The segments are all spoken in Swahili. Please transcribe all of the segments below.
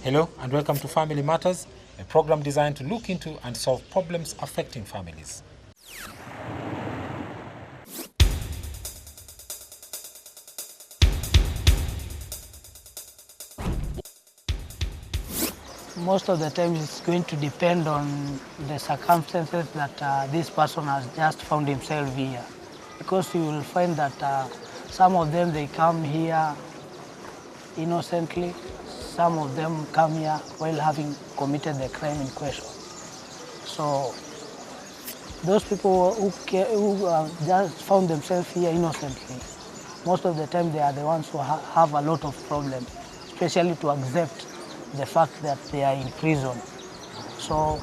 Hello and welcome to Family Matters, a program designed to look into and solve problems affecting families. Most of the time it's going to depend on the circumstances that this person has just found himself here. Because you will find that some of them, they come here innocently. Some of them come here while having committed the crime in question. So those people who have just found themselves here innocently, most of the time they are the ones who have a lot of problems, especially to accept the fact that they are in prison. So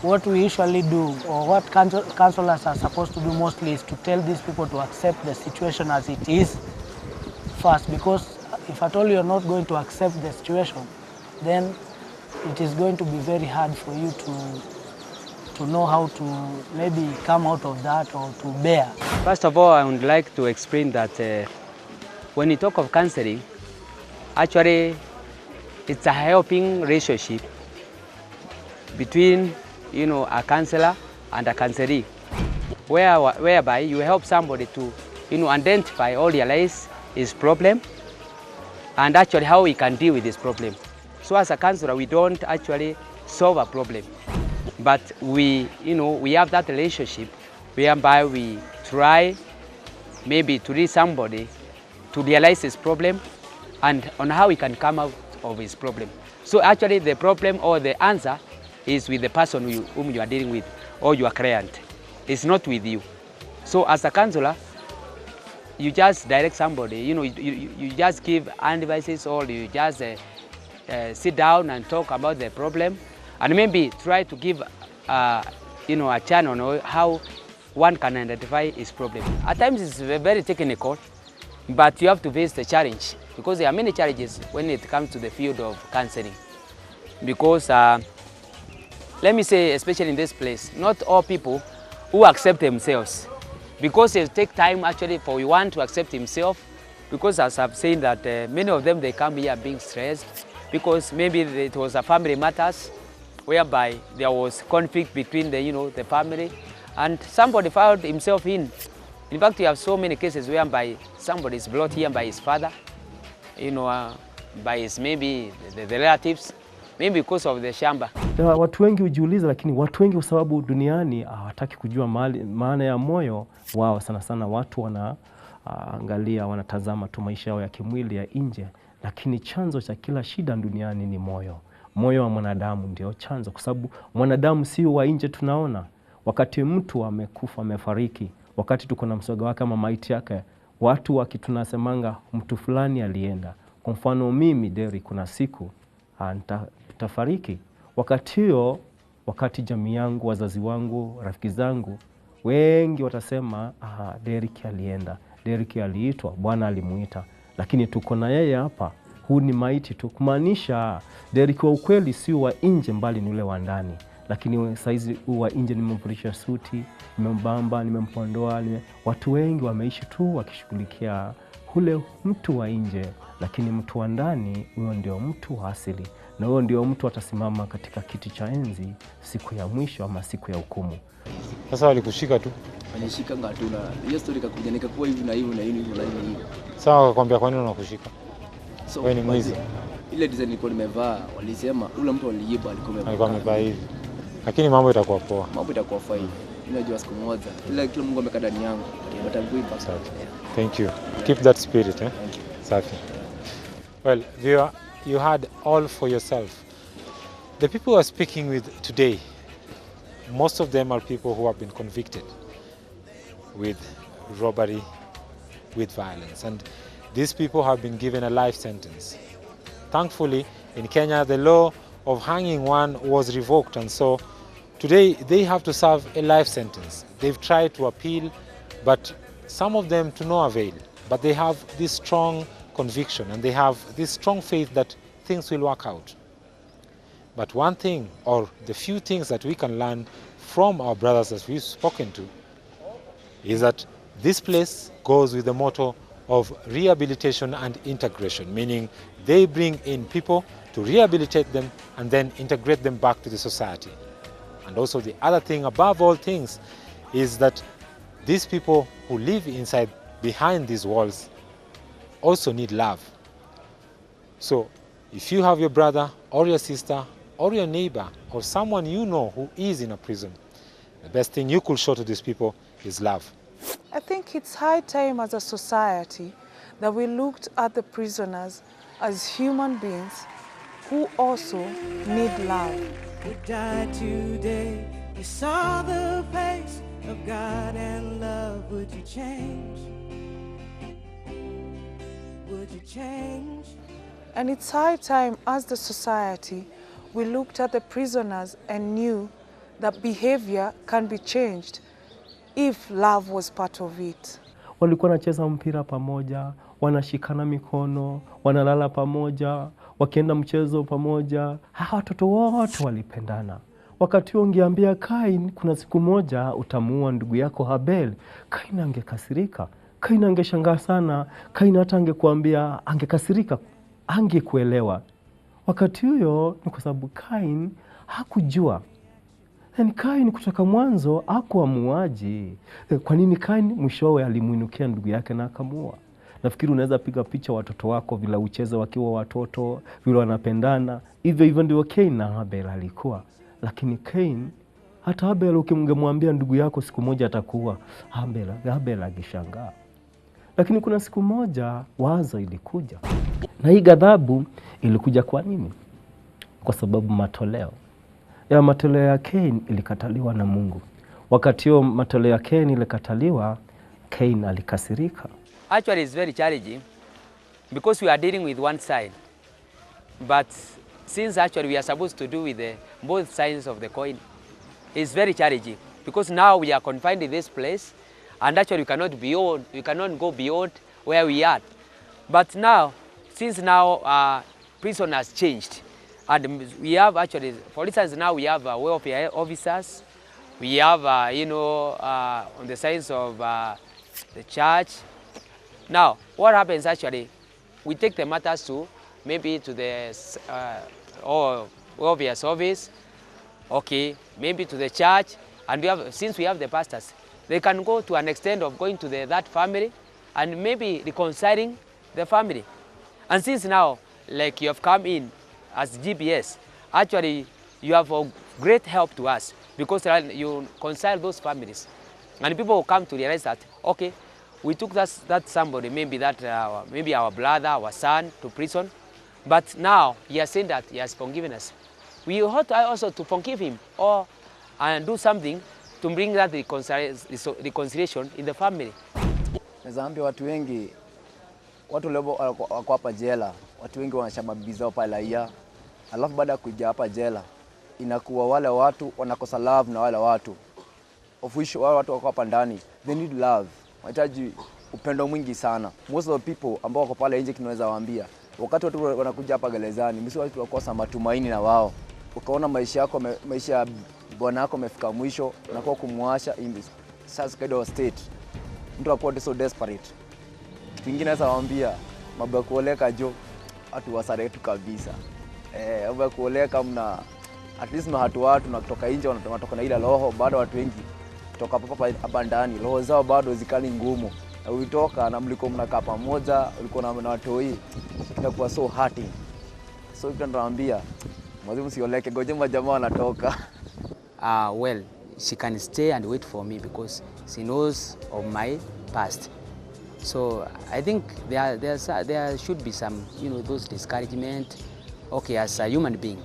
what we usually do, or what counselors are supposed to do mostly, is to tell these people to accept the situation as it is first, because if at all you're not going to accept the situation, then it is going to be very hard for you to know how to maybe come out of that or to bear. First of all, I would like to explain that when you talk of counseling, actually it's a helping relationship between a counselor and a counselee, whereby you help somebody to identify or realize his problem and actually how he can deal with this problem. So as a counselor, we don't actually solve a problem, but we have that relationship whereby we try maybe to reach somebody to realize his problem and on how he can come out of his problem. So actually the problem or the answer is with the person whom you are dealing with or your client. It's not with you. So as a counselor, you just direct somebody, you just give advices, or you just sit down and talk about the problem and maybe try to give a channel on how one can identify his problem. At times it's very technical, but you have to face the challenge, because there are many challenges when it comes to the field of counseling. Because let me say, especially in this place, not all people who accept themselves, because it takes time actually for one to accept himself. Because as I've said that many of them, they come here being stressed because maybe it was a family matters whereby there was conflict between the family, and somebody found himself in. In fact, we have so many cases whereby somebody is brought here by his father, by his maybe the relatives, maybe because of the shamba. Watu wengi hujiuliza, lakini watu wengi kwa sababu duniani hawataki kujua maana ya moyo wao. Sana sana watu wanaangalia, wanatazama tu maisha yao ya kimwili ya nje, lakini chanzo cha kila shida duniani ni moyo. Moyo wa mwanadamu ndio chanzo, kwa sababu mwanadamu si wa nje tunaona. Wakati mtu amekufa, amefariki, wakati tuko na msoga wake ama maiti yake, watu wakitunasemanga mtu fulani alienda. Kwa mfano mimi Derry, kuna siku nitafariki. Wakati jamii yangu, wazazi wangu, rafiki zangu wengi watasema Derrick alienda, Derrick aliitwa, Bwana alimuita, lakini tuko na yeye hapa, huu ni maiti tu. Kumaanisha Derrick wa ukweli si wa nje, mbali ni ule wa ndani. Lakini saizi wa nje nimemfurisha suti, nimembamba, nimempondoa, watu wengi wameishi tu wakishughulikia ule mtu wa nje, lakini mtu wa ndani, huyo ndio mtu wa asili, na huyo ndio mtu atasimama katika kiti cha enzi siku ya mwisho ama siku ya hukumu. Sasa walikushika tu? Walishika ngatuna. Hiyo story ikakuja nikakuwa hivi na hivi na hivi na hivi. Sawa, wakakwambia kwa nini unakushika? So, wewe ni mwizi. Ile design nilikuwa nimevaa, walisema ule mtu aliiba alikuwa amevaa hivi. Lakini mambo itakuwa poa. Mambo itakuwa fine. Unajua siku moja kila Mungu amekaa ndani yangu, atakuipa. Thank you. Keep that spirit, eh? Thank you. Safi. Well, you had all for yourself. The people who are speaking with today, most of them are people who have been convicted with robbery, with violence, and these people have been given a life sentence. Thankfully, in Kenya, the law of hanging one was revoked, and so today they have to serve a life sentence. They've tried to appeal, but some of them to no avail. But they have this strong conviction and they have this strong faith that things will work out. But one thing, or the few things that we can learn from our brothers that we've spoken to, is that this place goes with the motto of rehabilitation and integration, meaning they bring in people to rehabilitate them and then integrate them back to the society. And also the other thing above all things is that these people who live inside, behind these walls, also need love. So if you have your brother or your sister or your neighbor or someone you know who is in a prison, the best thing you could show to these people is love. I think it's high time as a society that we looked at the prisoners as human beings who also need love. He died today. He saw the face of God and love. Would you change? Would you change? And it's high time as the society we looked at the prisoners and knew that behavior can be changed if love was part of it. Walikuwa wanacheza mpira pamoja, wanashikana mikono, wanalala pamoja, wakienda mchezo pamoja. Hawa watoto wote walipendana. Wakati ungeambia Kain kuna siku moja utamuua ndugu yako Habel, Kain angekasirika. Kain angeshangaa sana. Kain hata angekuambia, angekasirika, angekuelewa. Wakati huyo ni kwa sababu Kain hakujua. Yani Kain kutoka mwanzo hakuwa muuaji. Kwa nini Kain mwishowe alimuinukia ndugu yake na akamuua? Nafikiri unaweza piga picha watoto wako vile ucheze wakiwa watoto, vile wanapendana. Hivyo ndio Kain na Abel alikuwa. Lakini Kain, hata Abel ukimwambia ndugu yako siku moja atakuwa, Abel angeshangaa. Lakini kuna siku moja wazo ilikuja. Na hii ghadhabu ilikuja kwa nini? Kwa sababu matoleo ya Kain ilikataliwa na Mungu. Wakati huo matoleo ya Kain ilikataliwa, Kain alikasirika. Actually, it's very challenging because we are dealing with one side. But since actually we are supposed to do with both sides of the coin, it's very challenging because now we are confined in this place, and actually we cannot go beyond where we are. But now, since now prison has changed, and we have actually, for instance, now we have welfare officers, we have, on the sides of the church. Now, what happens actually, we take the matters to maybe to the or welfare service, okay, maybe to the church, and since we have the pastors, they can go to an extent of going to that family and maybe reconciling the family. And since now, like you have come in as GPS, actually you have a great help to us because you reconcile those families. And people will come to realize that, okay, we took that somebody, maybe our brother, our son to prison, but now he has said that he has forgiven us. We ought also to forgive him and do something to bring that reconciliation in the family. Nazaambia watu wengi, watu leo wako hapa jela, watu wengi wanashababibi zao pale raia. Alafu baada ya kuja hapa jela, inakuwa wale watu wanakosa love na wale watu. Of which wale watu wako hapa ndani, they need love. Wanahitaji upendo mwingi sana. Most of the people ambao wako pale nje kinaweza waambia, wakati watu wanakuja hapa gerezani, msi watu wakosa matumaini na wao. Ukaona maisha ya bwana yako yamefika mwisho, unakuwa kumwasha in this such kind of state. Mtu akuwa so desperate. Kingine sasa waambia, mambo ya kuoleka jo, watu wasare tu kabisa. Mambo ya kuoleka at least watu na kutoka nje wanatoka na ile roho, bado watu wengi kutoka hapa ndani, roho zao bado zikali ngumu. Na ulitoka na mliko mnakaa pamoja, ulikuwa na watoi, inakuwa so hurting. So you can naambia, mwazimu sioleke, goje majamaa wanatoka. Well, she can stay and wait for me because she knows of my past. So I think there should be some, those discouragement, okay, as a human being,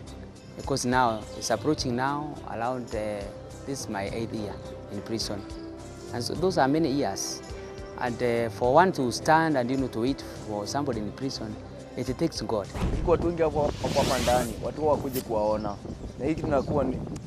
because now it's approaching now around this is my 8th year in prison, and so those are many years. And for one to stand and to wait for somebody in prison, it takes God. Watu wengi hapo ndani, watu wakuje kuwaona. Na hiki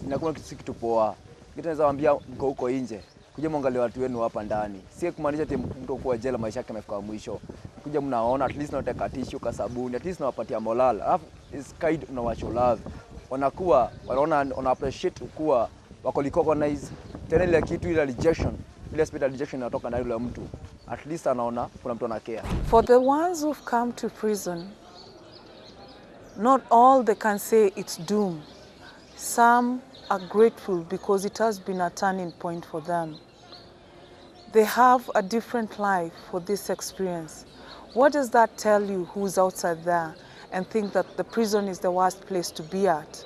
inakuwa kitu poa. Kitu naweza waambia mko huko nje, kuja muangalie watu wenu hapa ndani. Si kumaanisha ati mtu kwa jela maisha yake yamefika mwisho. Kuja mnaona at least unataka tissue ka sabuni, at least unawapatia moral. Alafu is kind unawashow love. Wanakuwa wana appreciate kuwa wako recognize tena ile kitu ile rejection. Ile spirit rejection inatoka na yule mtu. At least anaona kuna mtu anakea. For the ones who've come to prison, Not all they can say it's doom. Some are grateful because it has been a turning point for them. They have a different life for this experience. What does that tell you who's outside there and think that the prison is the worst place to be at?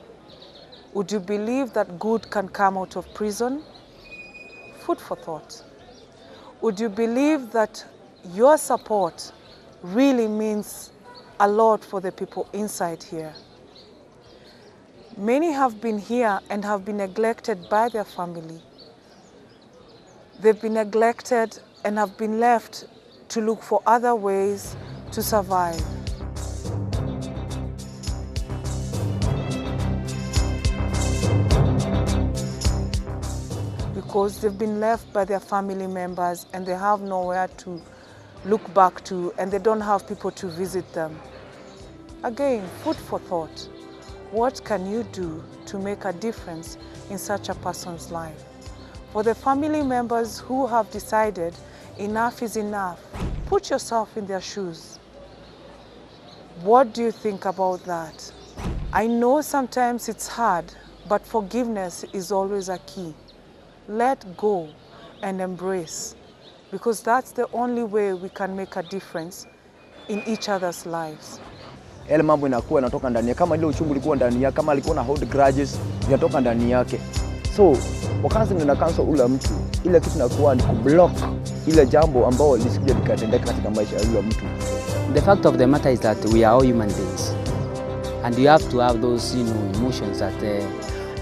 Would you believe that good can come out of prison? Food for thought. Would you believe that your support really means a lot for the people inside here? Many have been here and have been neglected by their family. They've been neglected and have been left to look for other ways to survive. Because they've been left by their family members and they have nowhere to look back to and they don't have people to visit them. Again, food for thought. What can you do to make a difference in such a person's life? For the family members who have decided enough is enough, put yourself in their shoes. What do you think about that? I know sometimes it's hard, but forgiveness is always a key. Let go and embrace, because that's the only way we can make a difference in each other's lives. Yale mambo inakuwa inatoka ndani yake, kama ile uchungu ulikuwa ndani yake, kama alikuwa na hold grudges inatoka ndani yake. So wakati nina cancel ule mtu, ile kitu inakuwa ni kublock ile jambo ambao lisije likatendeka katika maisha ya yule mtu. The fact of the matter is that we are all human beings, and you have to have those, emotions that.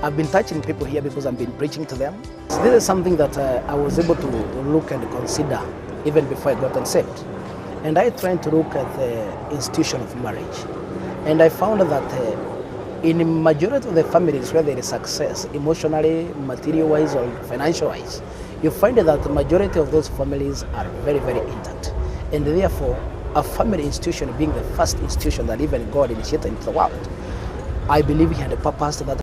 I've been touching people here because I've been preaching to them. This is something that I was able to look and consider even before I got saved. And I tried to look at the institution of marriage. And I found that in majority of the families where there is success, emotionally, material-wise, or financial-wise, you find that the majority of those families are very, very intact. And therefore, a family institution being the first institution that even God initiated into the world, I believe he had a purpose that